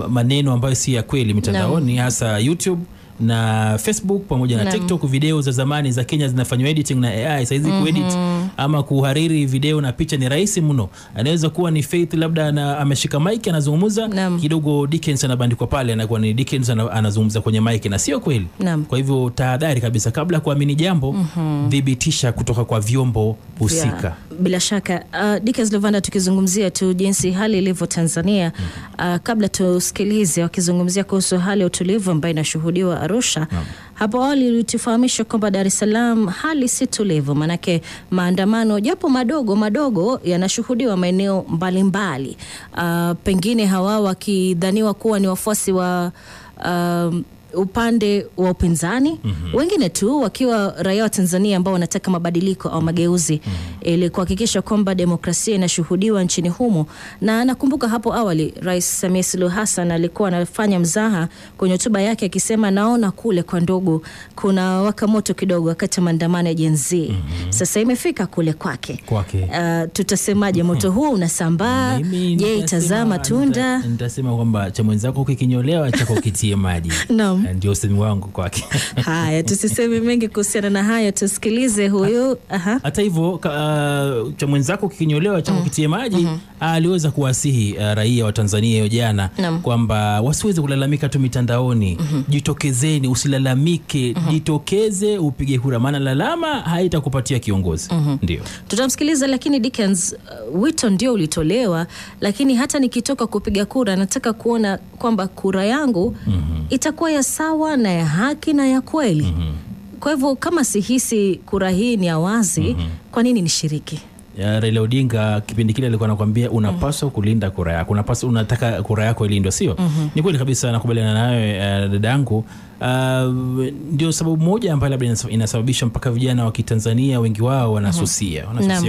maneno ambayo si ya kweli mitandaoni, hasa YouTube na Facebook pamoja na TikTok. Video za zamani za Kenya zinafanywa editing na AI. Saizi kuedit ama kuhariri video na picha ni rahisi mno. Anaweza kuwa ni Faith labda ameshika mic anazungumza, kidogo Dickens anabandikwa pale, anakuwa ni Dickens anazungumza kwenye mic na sio kweli. Kwa hivyo tahadhari kabisa, kabla kuamini jambo dhibitisha kutoka kwa vyombo husika. Bila shaka Dickens Luvanda, tukizungumzia tu jinsi hali ilivyo Tanzania, kabla tusikilize wakizungumzia kuhusu hali ya utulivu ambayo inashuhudiwa Arusha. Hapo awali ulitufahamisha kwamba Dar es Salaam hali si tulivu, manake maandamano japo madogo yanashuhudiwa maeneo mbalimbali. Pengine hawa wakidhaniwa kuwa ni wafuasi wa upande wa upinzani, wengine tu wakiwa raia wa Tanzania ambao wanataka mabadiliko au mageuzi ili kuhakikisha kwamba demokrasia inashuhudiwa nchini humo. Na nakumbuka hapo awali Rais Samia Suluhu Hassan alikuwa anafanya mzaha kwenye hotuba yake akisema, naona kule kwa ndugu kuna waka moto kidogo wakati maandamano ya Gen Z. Sasa imefika kule kwake. Tutasemaje, moto huu unasambaa? Je, itazama tunda? Nitasema kwamba cha mwenzako ukikinyolewa chako kitie maji. Naam. Ndio usemi wangu kwake. Haya, tusiseme mengi kuhusiana na haya, tusikilize huyu. Hata hivyo cha mwenzako kikinyolewa chako kitie maji, aliweza kuwasihi raia wa Tanzania hiyo jana kwamba wasiweze kulalamika tu mitandaoni. Jitokezeni, usilalamike, jitokeze upige kura, maana lalama haitakupatia kiongozi. Ndio tutamsikiliza. Lakini Dickens, wito ndio ulitolewa, lakini hata nikitoka kupiga kura nataka kuona kwamba kura yangu itakuwa ya sawa na ya haki na ya kweli. Kwa hivyo kama sihisi kura hii ni ya wazi, kwa nini nishiriki? Raila Odinga kipindi kile alikuwa anakuambia unapaswa kulinda kura yako, unataka kura yako ilindwe, sio? Ni kweli kabisa, nakubaliana nawe dadangu. Ndio sababu moja ambayo labda inasababisha mpaka vijana wa Kitanzania wengi wao wanasusia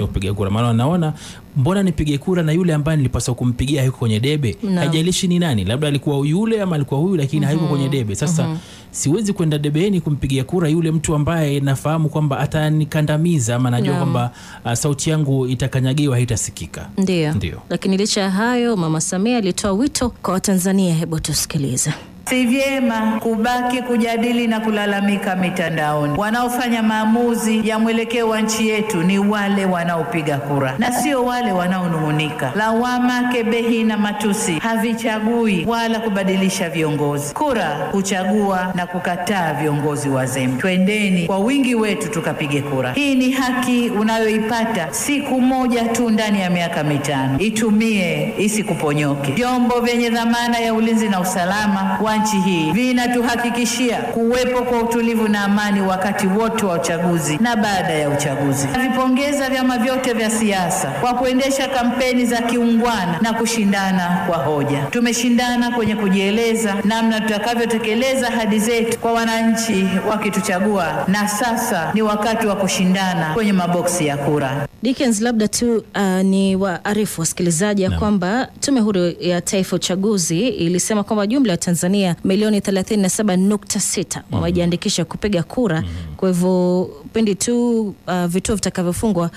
kupiga kura, maana wanaona mbona nipige kura na yule ambaye nilipaswa kumpigia hayuko kwenye debe. Haijalishi ni nani, labda alikuwa yule ama alikuwa huyu, lakini hayuko kwenye debe. Sasa siwezi kwenda debeni kumpigia kura yule mtu ambaye nafahamu kwamba atanikandamiza ama najua kwamba sauti yangu itakanyagiwa, haitasikika. Ndio. Lakini licha hayo, Mama Samia alitoa wito kwa Watanzania. Hebu tusikilize. Si vyema kubaki kujadili na kulalamika mitandaoni. Wanaofanya maamuzi ya mwelekeo wa nchi yetu ni wale wanaopiga kura na sio wale wanaonung'unika. Lawama, kebehi na matusi havichagui wala kubadilisha viongozi. Kura huchagua na kukataa viongozi wazembe. Twendeni kwa wingi wetu tukapige kura. Hii ni haki unayoipata siku moja tu ndani ya miaka 5. Itumie, isikuponyoke. Vyombo vyenye dhamana ya ulinzi na usalama wa nchi hii vinatuhakikishia kuwepo kwa utulivu na amani wakati wote wa uchaguzi na baada ya uchaguzi. Navipongeza vyama vyote vya siasa kwa kuendesha kampeni za kiungwana na kushindana kwa hoja. Tumeshindana kwenye kujieleza namna tutakavyotekeleza ahadi zetu kwa wananchi wakituchagua, na sasa ni wakati wa kushindana kwenye maboksi ya kura. Dickens, labda tu ni waarifu wasikilizaji ya kwamba Tume Huru ya Taifa Uchaguzi ilisema kwamba jumla ya Tanzania milioni 37.6 wamejiandikisha kupiga kura. Kwa hivyo pindi tu vituo vitakavyofungwa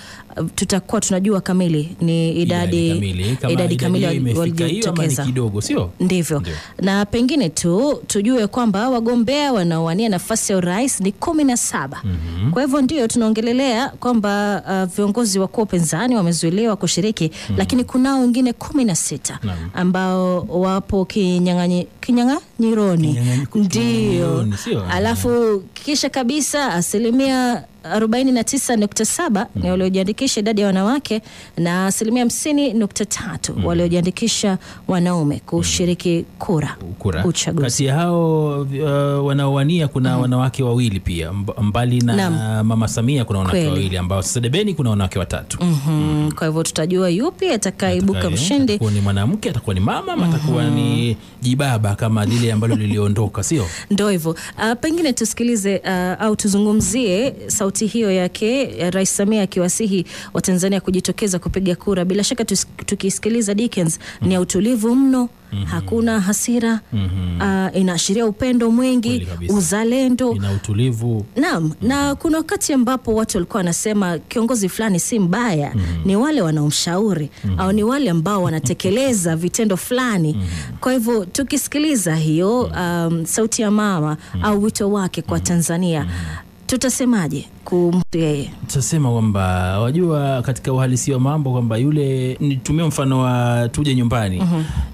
tutakuwa tunajua kamili ni idadi kamili walijitokeza. Ndivyo. Na pengine tu tujue kwamba wagombea wanaowania nafasi ya urais ni 17. Kwa hivyo ndio tunaongelelea kwamba viongozi wa upinzani wamezuiliwa kushiriki, lakini kunao wengine 16 ambao wapo kinyang'anyironi. Ndio. Alafu kisha kabisa asilimia 49.7 ni waliojiandikisha idadi ya wanawake na 50.3 waliojiandikisha wanaume kushiriki kura uchaguzi. Kati ya hao wanaowania kuna wanawake wawili pia, mbali na Mama Samia kuna wanawake wawili ambao sasa debeni kuna wanawake 3. Kwa hivyo tutajua yupi atakaibuka mshindi. Atakuwa ni mwanamke, atakuwa ni mama, atakuwa ni jibaba kama lile ambalo liliondoka, sio? Ndio hivyo. Pengine tusikilize au tuzungumzie sauti hiyo yake Rais Samia akiwasihi wa Tanzania kujitokeza kupiga kura. Bila shaka tukisikiliza Dickens ni utulivu mno, hakuna hasira, inaashiria upendo mwingi, uzalendo, ina utulivu. Naam, na kuna wakati ambapo watu walikuwa wanasema kiongozi fulani si mbaya, ni wale wanaomshauri au ni wale ambao wanatekeleza vitendo fulani. Kwa hivyo tukisikiliza hiyo sauti ya mama au wito wake kwa Tanzania, tutasemaje kumyeye? Tutasema kwamba wajua katika uhalisia wa mambo kwamba yule, nitumie mfano wa tuje nyumbani.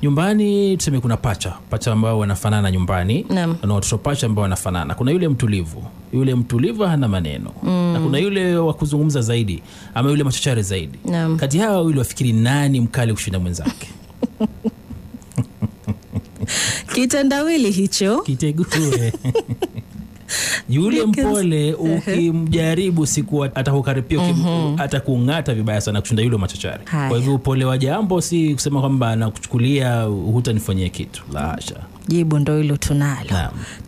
Nyumbani tuseme kuna pacha ambao wanafanana nyumbani, na watoto pacha ambao wanafanana. Kuna yule mtulivu hana maneno, na kuna yule wa kuzungumza zaidi ama yule machachari zaidi. Kati hao wawili wafikiri nani mkali kushinda mwenzake? Kitandawili hicho kitegue. Yule mpole ukimjaribu siku atakukaripia, atakung'ata vibaya sana kushinda yule machachari. Kwa hivyo upole wa jambo si kusema kwamba nakuchukulia hutanifanyia kitu. La hasha. Jibu ndo hilo tunalo.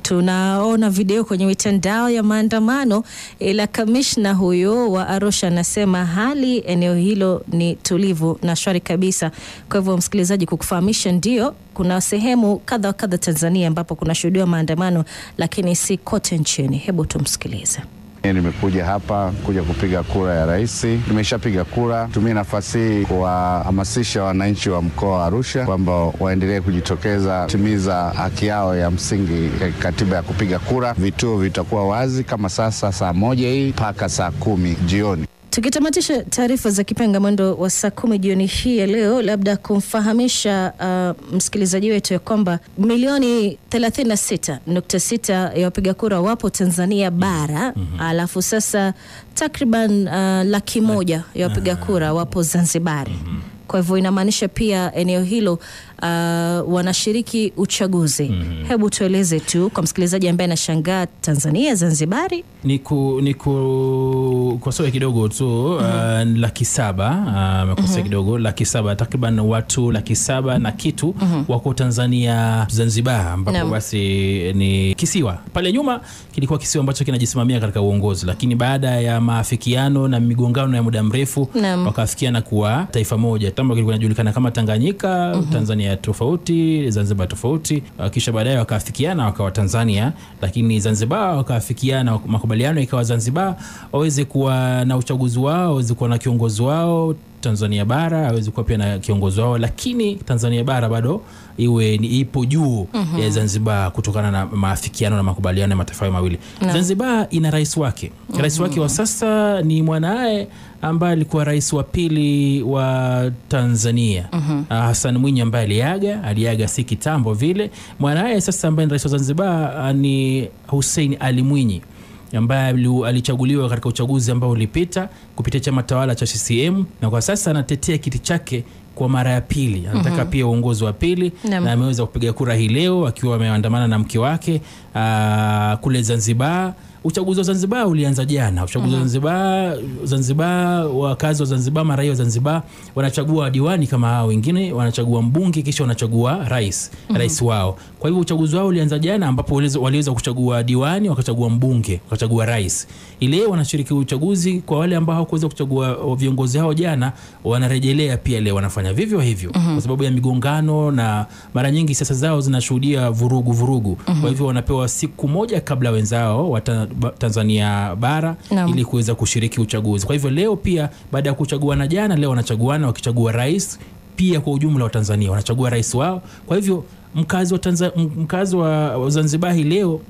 Tunaona video kwenye mitandao ya maandamano, ila kamishna huyo wa Arusha anasema hali eneo hilo ni tulivu na shwari kabisa. Kwa hivyo msikilizaji, kukufahamisha, ndio kuna sehemu kadha kadha Tanzania ambapo kuna shuhudiwa maandamano, lakini si kote nchini. Hebu tumsikilize. Nimekuja hapa kuja kupiga kura ya rais. Nimeshapiga kura. Tumia nafasi hii kuwahamasisha wananchi wa mkoa wa Arusha kwamba waendelee kujitokeza timiza haki yao ya msingi katiba ya kupiga kura. Vituo vitakuwa wazi kama sasa saa 1 hii mpaka saa 10 jioni. Tukitamatisha taarifa za kipenga mwendo wa saa 10 jioni hii ya leo, labda kumfahamisha msikilizaji wetu ya kwamba milioni 36.6 ya wapiga kura wapo Tanzania bara, alafu sasa takriban 100,000 ya wapiga kura wapo Zanzibari. Kwa hivyo inamaanisha pia eneo hilo wanashiriki uchaguzi. Hebu tueleze tu kwa msikilizaji ambaye anashangaa, Tanzania Zanzibari kwa sababu kidogo tu 700,000 makosa kidogo 700,000 takriban watu 700,000 na kitu wako Tanzania Zanzibar, ambapo basi ni kisiwa. Pale nyuma kilikuwa kisiwa ambacho kinajisimamia katika uongozi, lakini baada ya maafikiano na migongano ya muda mrefu wakafikiana kuwa taifa moja. Tambo kilikuwa kinajulikana kama Tanganyika, Tanzania tofauti, Zanzibar tofauti. Kisha baadaye wakafikiana wakawa Tanzania, lakini Zanzibar wakafikiana makubaliano ikawa Zanzibar waweze kuwa na uchaguzi wao, waweze kuwa na kiongozi wao. Tanzania bara hawezi kuwa pia na kiongozi wao, lakini Tanzania bara bado ipo juu ya Zanzibar kutokana na maafikiano na makubaliano ya mataifa mawili. Zanzibar ina rais wake. Rais wake wa sasa ni mwanae ambaye alikuwa rais wa pili wa Tanzania, Hassan Mwinyi, ambaye aliaga si kitambo vile. Mwanae sasa ambaye ni rais wa Zanzibar ni Hussein Ali Mwinyi, ambaye alichaguliwa katika uchaguzi ambao ulipita kupitia chama tawala cha CCM, na kwa sasa anatetea kiti chake kwa mara ya pili. Anataka pia uongozi wa pili, na ameweza kupiga kura hii leo akiwa ameandamana na mke wake kule Zanzibar. Uchaguzi wa Zanzibar ulianza jana. Uchaguzi wa Zanzibar, wakazi wa Zanzibar, maraia wa Zanzibar wanachagua diwani kama hao wengine, wanachagua mbunge, kisha wanachagua rais wao. Kwa hivyo uchaguzi wao ulianza jana, ambapo waliweza kuchagua diwani, wakachagua mbunge, wakachagua rais. Ile wanashiriki uchaguzi. Kwa wale ambao hawakuweza kuchagua viongozi hao jana, wanarejelea pia leo wanafanya vivyo hivyo kwa sababu ya migongano, na mara nyingi siasa zao zinashuhudia vurugu. Kwa hivyo wanapewa siku moja kabla wenzao Tanzania bara ili kuweza kushiriki uchaguzi. Kwa hivyo leo pia baada ya kuchagua na jana, leo wanachaguana wakichagua rais pia. Kwa ujumla wa Tanzania wanachagua rais wao. Kwa hivyo mkazi wa Zanzibar leo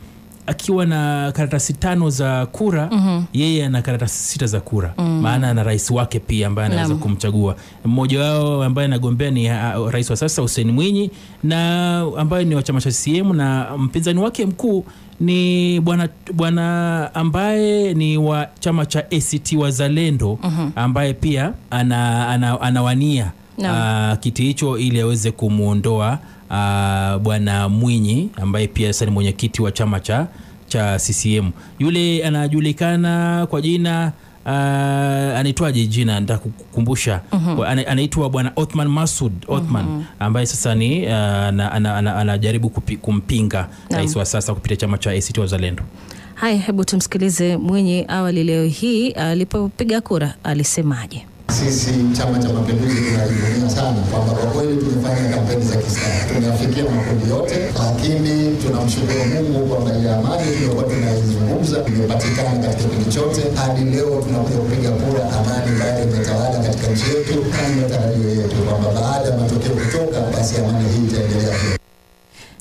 akiwa na karatasi 5 za kura, yeye ana karatasi 6 za kura. Maana ana rais wake pia ambaye anaweza kumchagua. Mmoja wao ambaye anagombea ni rais wa sasa Hussein Mwinyi, na ambaye ni wa chama cha CCM, na mpinzani wake mkuu ni bwana ambaye ni wa chama cha ACT Wazalendo, ambaye pia anawania kiti hicho ili aweze kumuondoa bwana Mwinyi, ambaye pia sasa ni mwenyekiti wa chama cha CCM. Yule anajulikana kwa jina anaitwaje jina, nataka kukumbusha. Anaitwa bwana Othman Masoud Othman, ambaye sasa ni anajaribu kumpinga rais wa sasa kupitia chama cha ACT Wazalendo. Hai, hebu tumsikilize Mwinyi awali leo hii alipopiga kura alisemaje. Sisi Chama cha Mapinduzi tunajivunia sana kwamba kwa kweli tumefanya kampeni za kisasa, tunafikia makundi yote, lakini tunamshukuru Mungu kwamba ile amani tuliyokuwa tunaizungumza imepatikana katika kipindi chote. Hadi leo tunakuja kupiga kura, amani bado imetawala katika nchi yetu, na matarajio yetu kwamba baada ya matokeo kutoka, basi amani hii itaendelea.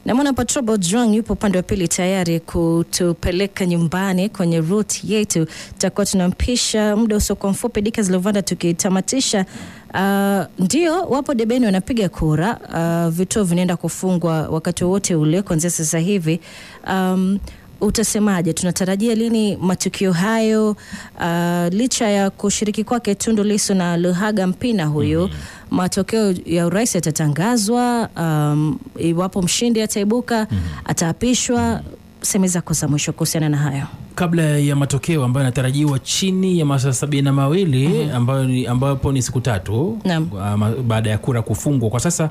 Na mwana Patrobo Drang yupo upande wa pili tayari kutupeleka nyumbani kwenye route yetu. Tutakuwa tunampisha muda usiokuwa mfupi Dickens Lovanda tukitamatisha. Ndio wapo debeni wanapiga kura. Vituo vinaenda kufungwa wakati wote ule kuanzia sasa hivi. Utasemaje, tunatarajia lini matukio hayo? Licha ya kushiriki kwake Tundu Lissu na Luhaga Mpina huyu, matokeo ya urais yatatangazwa, iwapo mshindi ataibuka, ataapishwa. semi zako za mwisho kuhusiana na hayo. Kabla ya matokeo ambayo yanatarajiwa chini ya masaa 72 ambapo ni siku 3 baada ya kura kufungwa. Kwa sasa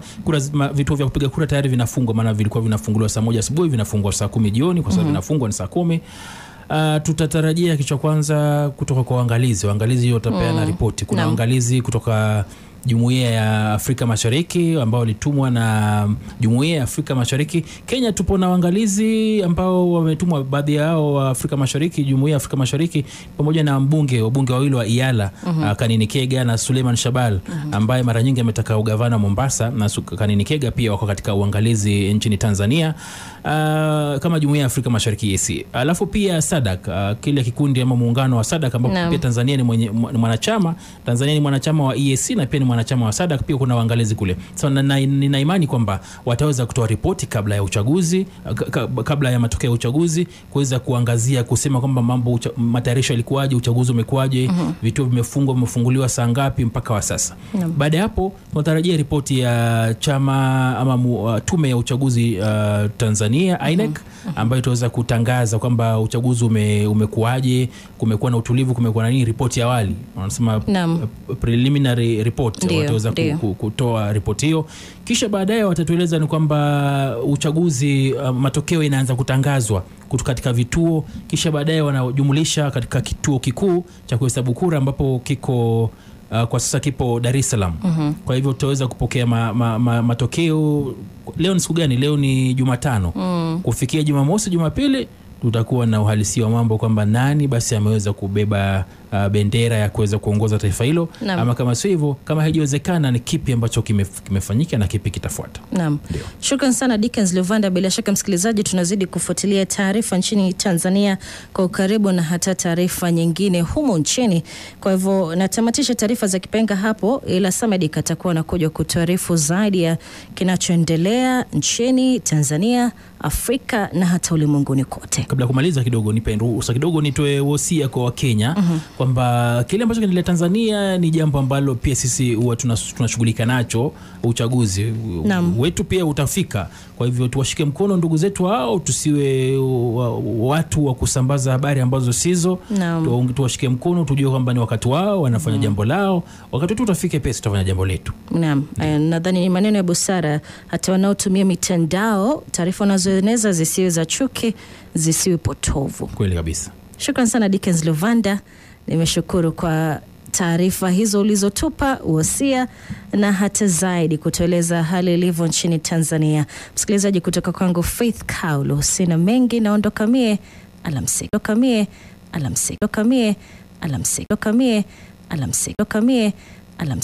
vituo vya kupiga kura tayari vinafungwa, maana vilikuwa vinafunguliwa saa 1 asubuhi, vinafungwa saa 10 jioni, kwa sababu vinafungwa ni saa 10. Tutatarajia kichwa kwanza kutoka kwa waangalizi. Waangalizi watapeana ripoti. Kuna waangalizi kutoka Jumuiya ya Afrika Mashariki ambao walitumwa na Jumuiya ya Afrika Mashariki. Kenya tupo na waangalizi ambao wametumwa, baadhi yao wa Afrika Mashariki, Jumuiya ya Afrika Mashariki, pamoja na wabunge wawili wa Iala, Kanini Kega na Suleiman Shabal, ambaye mara nyingi ametaka ugavana Mombasa, na Kanini Kega pia wako katika uangalizi nchini Tanzania kama Jumuiya ya Afrika Mashariki EAC. Alafu pia SADC, kile kikundi ama muungano wa SADC ambao pia Tanzania ni mwanachama. Tanzania ni mwanachama wa EAC na pia ni mwanachama wa SADC, pia kuna waangalizi kule. So nina imani kwamba wataweza kutoa ripoti kabla ya uchaguzi, kabla ya matokeo ya uchaguzi, kuweza kuangazia, kusema kwamba matayarisho yalikuwaje, uchaguzi umekuwaje, vituo vimefunguliwa saa ngapi mpaka wa sasa. Baada ya hapo tunatarajia ripoti ya chama ama tume ya uchaguzi Tanzania INEC, ambayo itaweza kutangaza kwamba uchaguzi umekuwaje, kumekuwa na utulivu, kumekuwa na nini, ripoti ya awali, wanasema preliminary report. Wataweza kutoa ripoti hiyo, kisha baadaye watatueleza ni kwamba uchaguzi matokeo inaanza kutangazwa katika vituo, kisha baadaye wanajumulisha katika kituo kikuu cha kuhesabu kura ambapo kiko kwa sasa kipo Dar es Salaam. Kwa hivyo tutaweza kupokea matokeo. Leo ni siku gani? Leo ni Jumatano. Kufikia Jumamosi, Jumapili tutakuwa na uhalisia wa mambo kwamba nani basi ameweza kubeba bendera ya kuweza kuongoza taifa hilo. Ama kama sio hivyo, kama haijiwezekana, ni kipi ambacho kimefanyika na kipi kitafuata. Shukran sana Dickens Luvanda. Bila shaka msikilizaji, tunazidi kufuatilia taarifa nchini Tanzania kwa ukaribu na hata taarifa nyingine humo nchini. Kwa hivyo natamatisha taarifa za kipenga hapo, ila Samedik atakuwa anakuja kutuarifu zaidi ya kinachoendelea nchini Tanzania, Afrika na hata ulimwenguni kote. Kabla kumaliza kidogo, nipe ruhusa kidogo nitoe wosia kwa Wakenya kwamba kile ambacho kinaendelea Tanzania ni jambo ambalo pia sisi huwa tunashughulika nacho. Uchaguzi wetu pia utafika. Kwa hivyo tuwashike mkono ndugu zetu hao, tusiwe watu wa kusambaza habari ambazo sizo. Tuwashike mkono, tujue kwamba ni wakati wao, wanafanya jambo lao. Wakati tu utafike pia tutafanya jambo letu. Nadhani ni maneno ya busara, hata wanaotumia mitandao, taarifa wanazoeneza zisiwe za chuki, zisiwe potovu. Kweli kabisa. Shukran sana Dickens Luvanda. Nimeshukuru kwa taarifa hizo ulizotupa, wosia na hata zaidi kutueleza hali ilivyo nchini Tanzania. Msikilizaji, kutoka kwangu Faith Kaulo, sina mengi, naondoka mie. Alamsiki. Alamsiki. Alamsiki. Alamsiki. Alamsiki. Alamsiki.